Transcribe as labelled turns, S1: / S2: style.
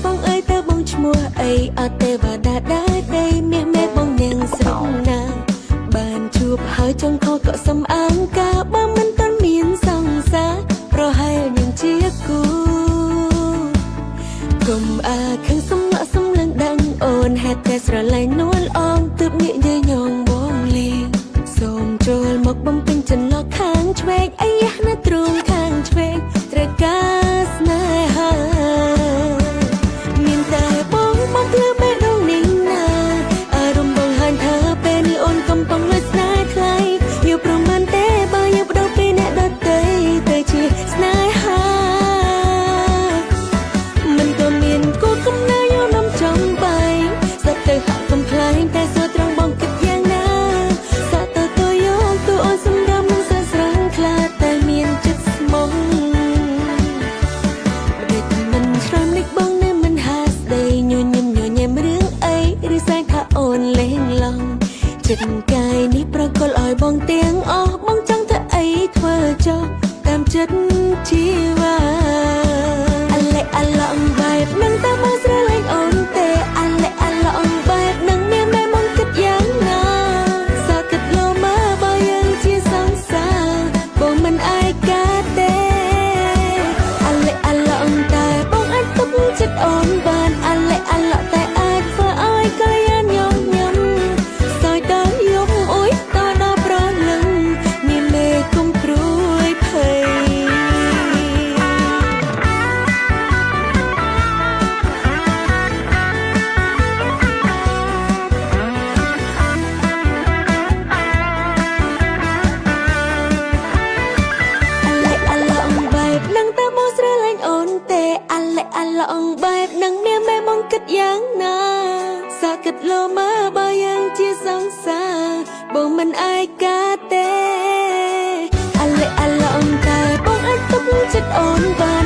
S1: បងអើយតើបងឈ្មោះអីអត់ទេវតាដែរដីមាសមេបងនាងស្រុកណាបានជួបហើយចង់ខកក៏សំអាងការបើមិនទាន់មានសង្សារប្រហែលនឹងជាគូកុំអាខឹងសំណក់សំលឹងដឹងអូនហេតុតែស្រឡាញ់នួលអងទើបងាកយាយញងបងលីសូមចូលមកបំពេញចន្លោះខាងឆ្វេងអាយ៉ាស់ណាទ្រូងខាងឆ្វេងត្រូវការស្នេហាមានតែបងមកលើបេះដូងនេះណាអារម្មណ៍បងហាញថាពេលនេះអូនកំពុងលួចស្នេហ៍ថ្លៃយល់ព្រមមិនទេបើយើងបដូរពីអ្នកដទៃទៅជាស្នេហាមិនក៏មានគូកំណើយនំចំបែងសត្វទៅហាក់កំ ខ្លែងតែសួរត្រង់បងគិតយ៉ាងណាសាក់ទៅយកទូអូនសម្រាប់នឹងសើស្រង់ខ្លាតែមានចិត្តស្មោះដូចមិនឆ្លើយនេះបងនៅមិនហាស្ដីញញឹមញញែមរឿងអីឬសែងថាអូនលេងឡងចិត្តកាយនេះប្រកល់ឲ្យបងទាំងអស់បងចង់ធ្វើអីធ្វើចុះតាមចិត្តជីវ៉ាអាឡែអាឡងបែបនឹងតែមកស្រឡាញ់អូនទេអាឡែអាឡងបែបនឹងមានតែមកគិតយ៉ាងណាសាគិតលោមកបើយើងជាសង្សារបងមិនអាយកាទេអាឡែអាឡងតែបងអាចទុកចិត្តអូនបានអាឡែអាឡងតែអាចធ្វើឲ្យកល្យានញញឹមសោយដល់យំអុយតដល់ប្រលឹងមានមេគុំព្រួយភ័យនឹងតែមកស្រឡាញ់អូនទេអាឡែអាឡងបែបនឹងមានតែមកគិតយ៉ាងណាសាគិតលោមកបើយ៉ាងជាសង្សារបងមិនអាយកាទេអាឡែអាឡងតែបងអាចទុកចិត្តអូនបាន